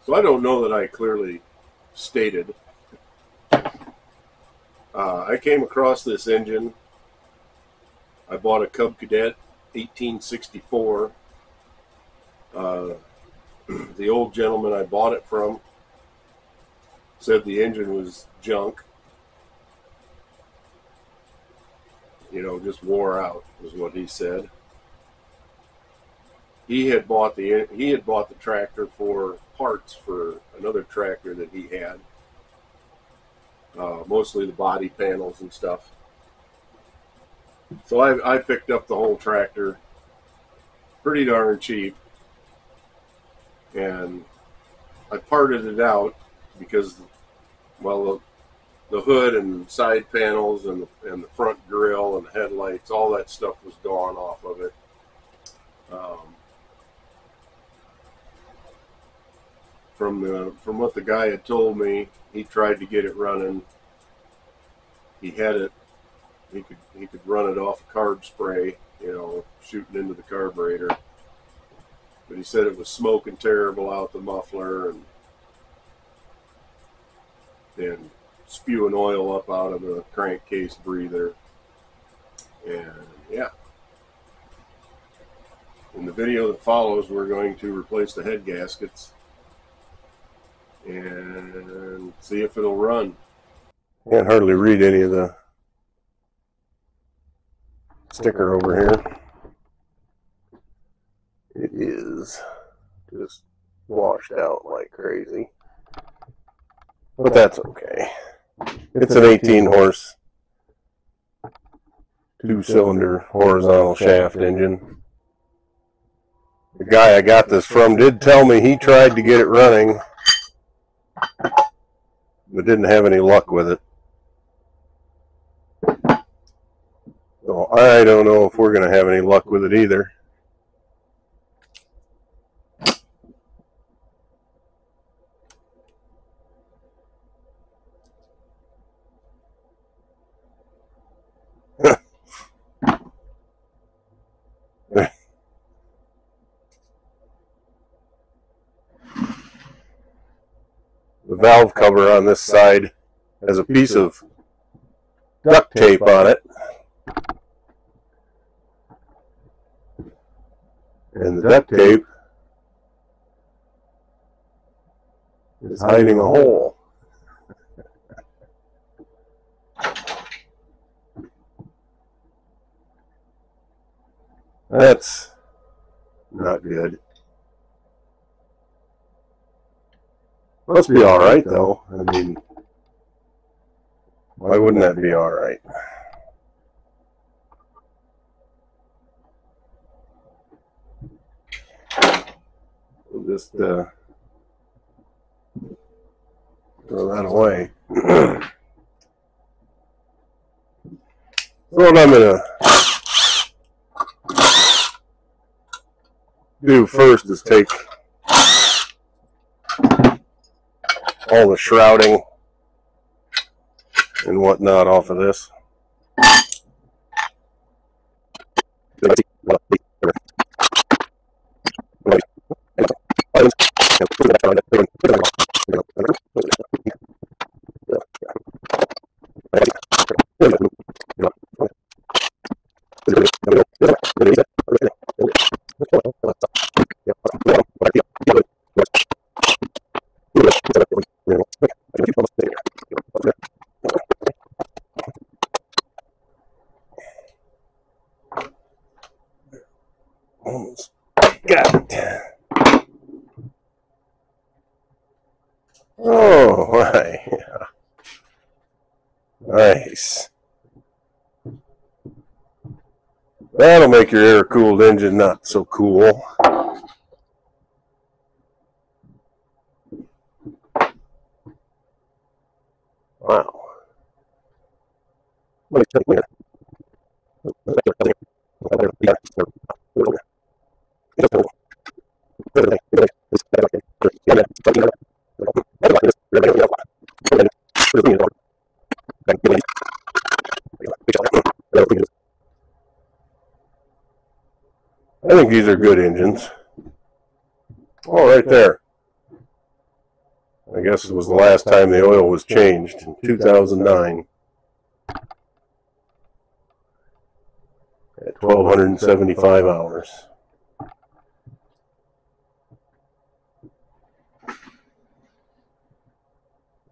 So I don't know that I clearly stated. I came across this engine. I bought a Cub Cadet 1864. The old gentleman I bought it from said the engine was junk. You know, just wore out is what he said. He had bought the tractor for parts for another tractor that he had, mostly the body panels and stuff. So I picked up the whole tractor pretty darn cheap, and I parted it out because, well, the hood and side panels and the front grille and the headlights, all that stuff was gone off of it. From what the guy had told me, he tried to get it running. He had it. He could run it off carb spray, you know, shooting into the carburetor. But he said it was smoking terrible out the muffler and spewing oil up out of the crankcase breather. And yeah. In the video that follows, we're going to replace the head gaskets and see if it'll run. Can't hardly read any of the sticker over here. It is just washed out like crazy, but that's okay. It's an 18 horse 2-cylinder horizontal shaft engine. The guy I got this from did tell me he tried to get it running, but didn't have any luck with it. So I don't know if we're going to have any luck with it either. The valve cover on this side has a piece of duct tape on it. And the duct tape is hiding a hole. That's not good. Must be alright though. I mean, why wouldn't that be alright? We'll just throw that away. So what I'm going to do first is take all the shrouding and whatnot off of this. Almost got it. Oh, my. Yeah. Nice. That'll make your air-cooled engine not so cool. Wow. I think these are good engines. Oh, right there. I guess it was the last time the oil was changed in 2009 at 1,275 hours.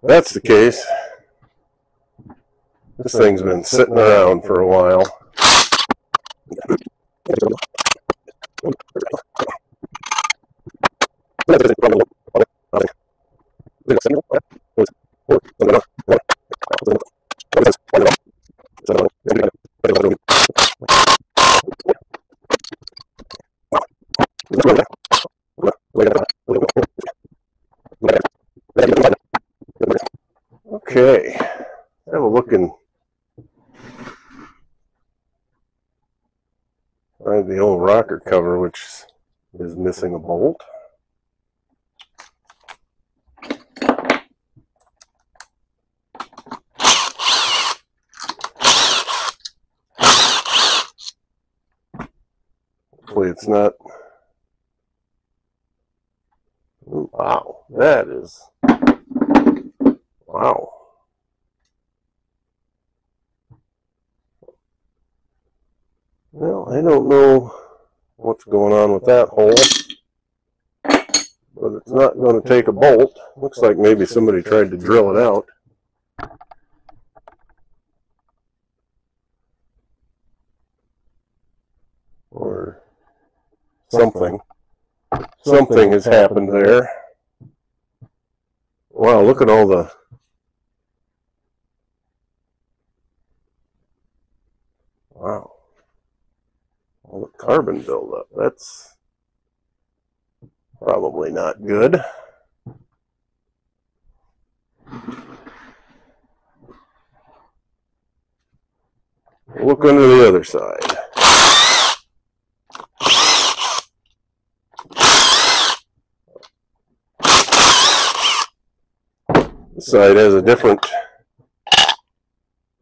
If that's the case, this thing's been sitting around for a while. Okay, have a look and find the old rocker cover, which is missing a bolt. Hopefully it's not. Wow, that is, wow. Well, I don't know what's going on with that hole, but it's not going to take a bolt. Looks like maybe somebody tried to drill it out. Or something. Something has happened there. Wow, look at all the... Wow. All the carbon buildup. That's probably not good. Look under the other side. This side has a different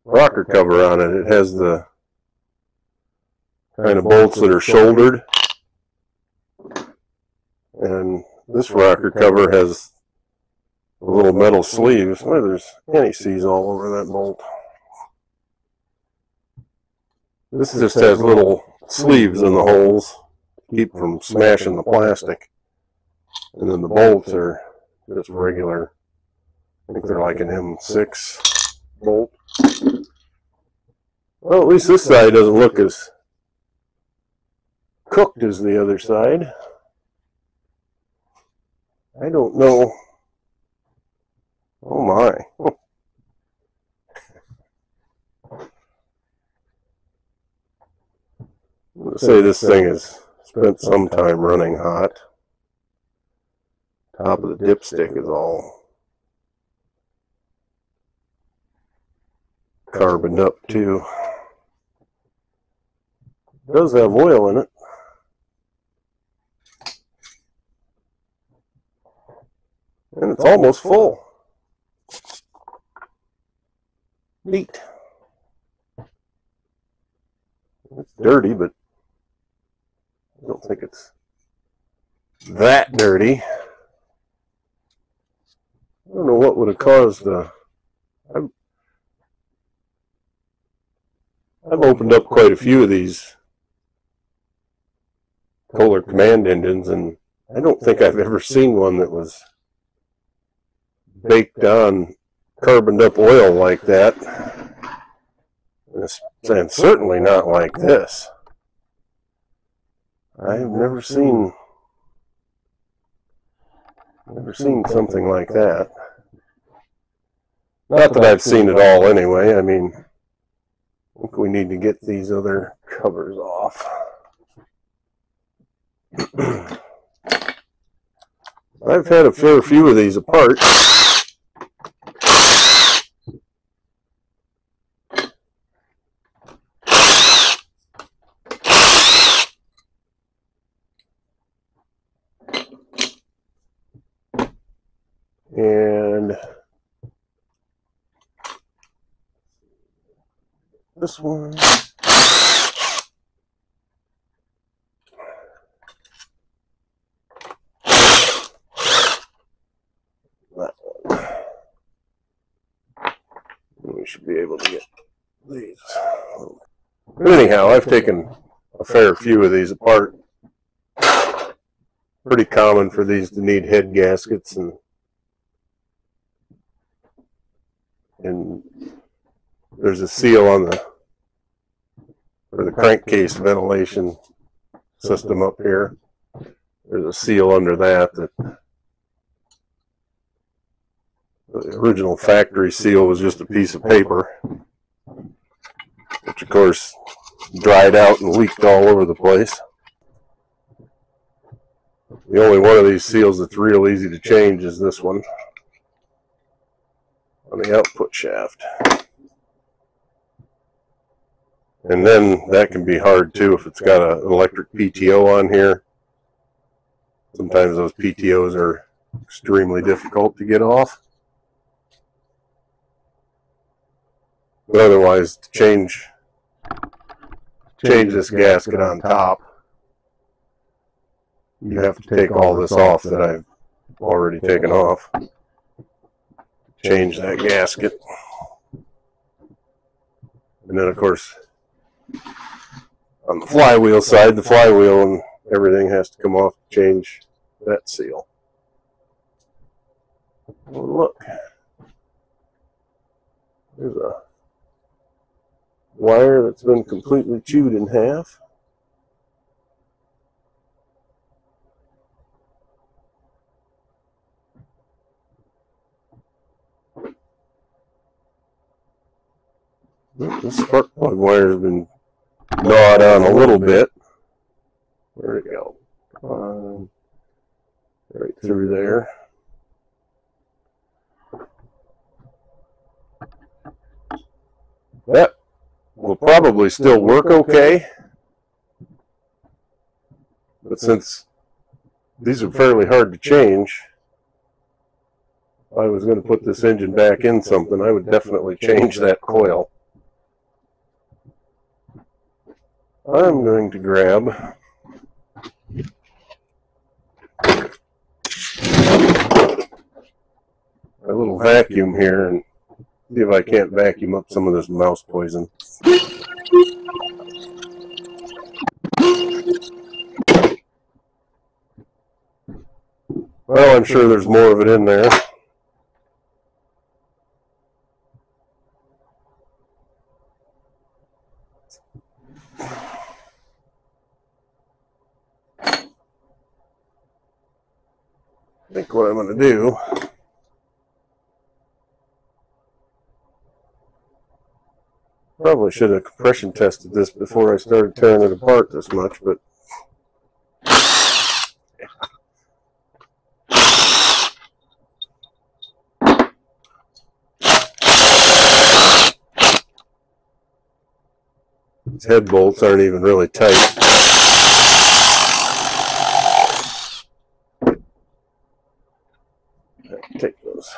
rocker cover on it. It has the kind of bolts that are shouldered, and this rocker cover has little metal sleeves. Well, there's anti-seize all over that bolt. This just has little sleeves in the holes to keep from smashing the plastic, and then the bolts are just regular. I think they're like an M6 bolt. Well, at least this side doesn't look as cooked as the other side. I don't know. Oh my. I'm going to say this thing has spent some time running hot. Top of the dipstick is all carboned up too. It does have oil in it. And it's almost full. Neat. It's dirty, but I don't think it's that dirty. I don't know what would have caused the... I've opened up quite a few of these Kohler command engines, and I don't think I've ever seen one that was baked on carboned up oil like that. And certainly not like this. I've never seen something like that. Not that I've seen it all anyway. I mean, I think we need to get these other covers off. I've had a fair few of these apart. And this one. That one. should be able to get these. But anyhow, I've taken a fair few of these apart. Pretty common for these to need head gaskets, and there's a seal on the crankcase ventilation system up here. There's a seal under that the original factory seal was just a piece of paper, which of course dried out and leaked all over the place. The only one of these seals that's real easy to change is this one on the output shaft. And then that can be hard too if it's got an electric PTO on here. Sometimes those PTOs are extremely difficult to get off. But otherwise, to change this gasket on top, you have to take all this off that I've already taken off. Change that gasket. And then of course, on the flywheel side, the flywheel and everything has to come off to change that seal. Oh, look. There's a wire that's been completely chewed in half. This spark plug wire has been gnawed on a little bit. Where'd it go? Right through there. That will probably still work okay. But since these are fairly hard to change, if I was going to put this engine back in something, I would definitely change that coil. I'm going to grab a little vacuum here and see if I can't vacuum up some of this mouse poison. Well, I'm sure there's more of it in there. I think what I'm going to do, probably should have compression tested this before I started tearing it apart this much, but these head bolts aren't even really tight. Take those.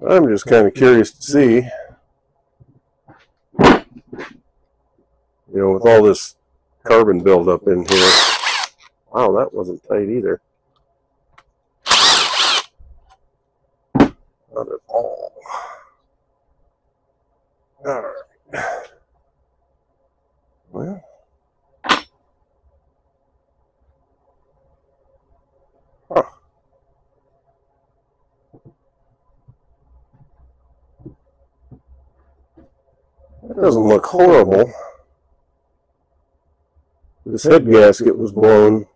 I'm just kind of curious to see, with all this carbon buildup in here. Wow, that wasn't tight either. Not at all. All right. Well. Huh. That doesn't look horrible. This head gasket was blown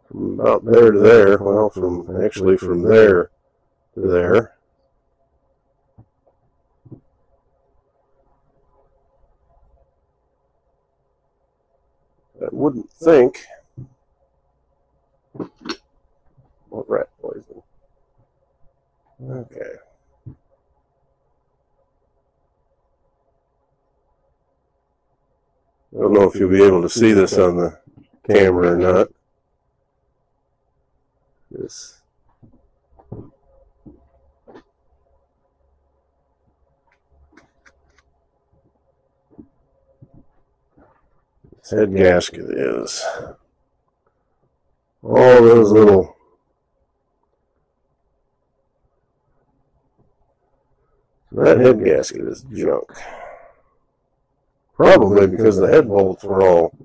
from about there to there. Well, actually from there to there. I wouldn't think. What rat poison? Okay. I don't know if you'll be able to see this on the camera or not. This head gasket is. All those little that head gasket is junk. Probably because the head bolts were all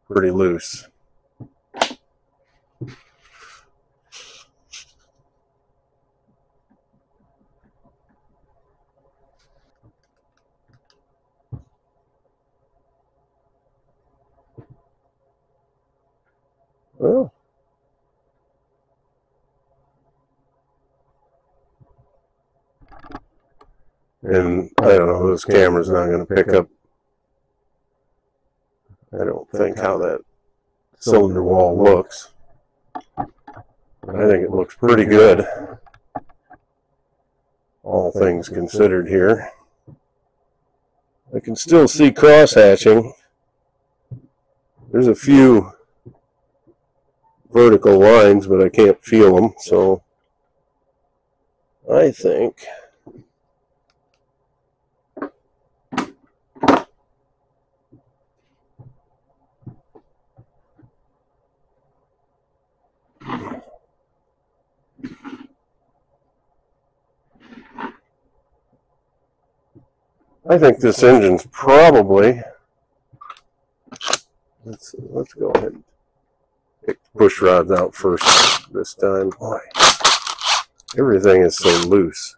pretty loose. Well, and I don't know, this camera's not going to pick up, I don't think, how that cylinder wall looks. But I think it looks pretty good, all things considered here. I can still see cross hatching. There's a few vertical lines, but I can't feel them, so I think this engine's probably, let's go ahead and pick the push rods out first this time. Boy, everything is so loose.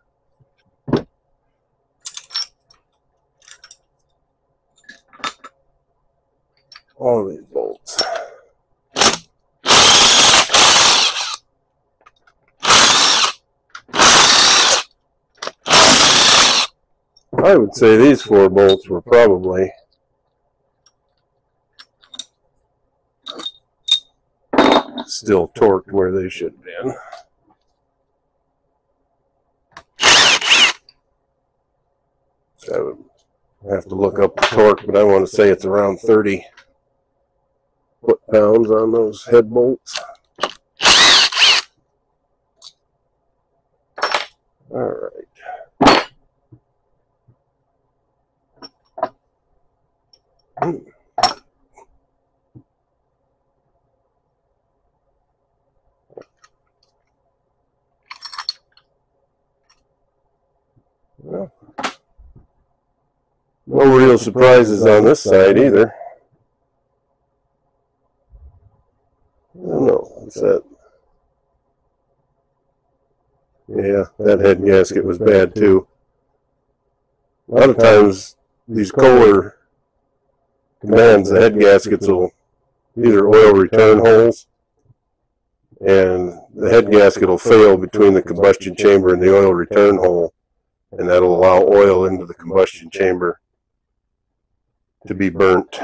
All of these bolts. I would say these 4 bolts were probably still torqued where they should have been. So I would have to look up the torque, but I want to say it's around 30 foot-pounds on those head bolts. All right. Well, no real surprises on this side either. I don't know. What's that? Yeah, that head gasket was bad too. A lot of times these Kohler commands, the head gaskets will either oil return holes, and the head gasket will fail between the combustion chamber and the oil return hole, and that'll allow oil into the combustion chamber to be burnt.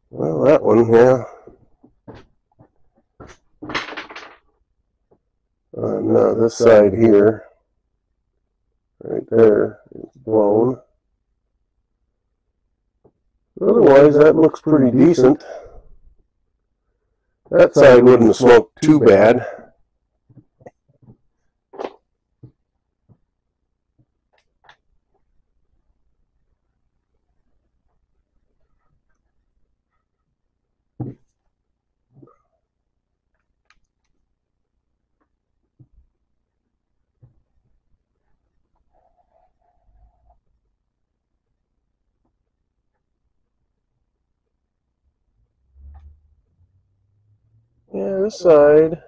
Well, that one, yeah. On this side here, right there, it's blown. Otherwise, that looks pretty decent. That side wouldn't have smoked too bad. Yeah, this side,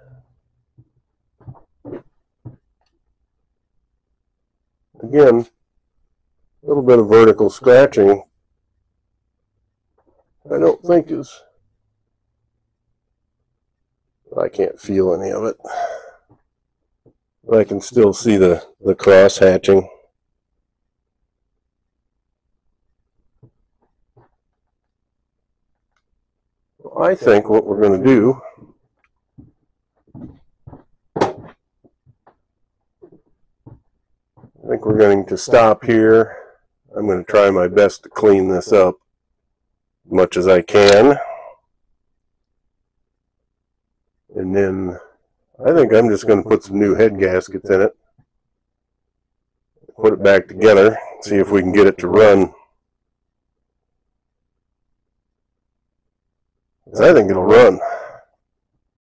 again, a little bit of vertical scratching. I don't think is, I can't feel any of it. But I can still see the cross hatching. I think what we're going to do think we're going to stop here. I'm going to try my best to clean this up as much as I can. And then I think I'm just going to put some new head gaskets in it. Put it back together, see if we can get it to run. I think it'll run.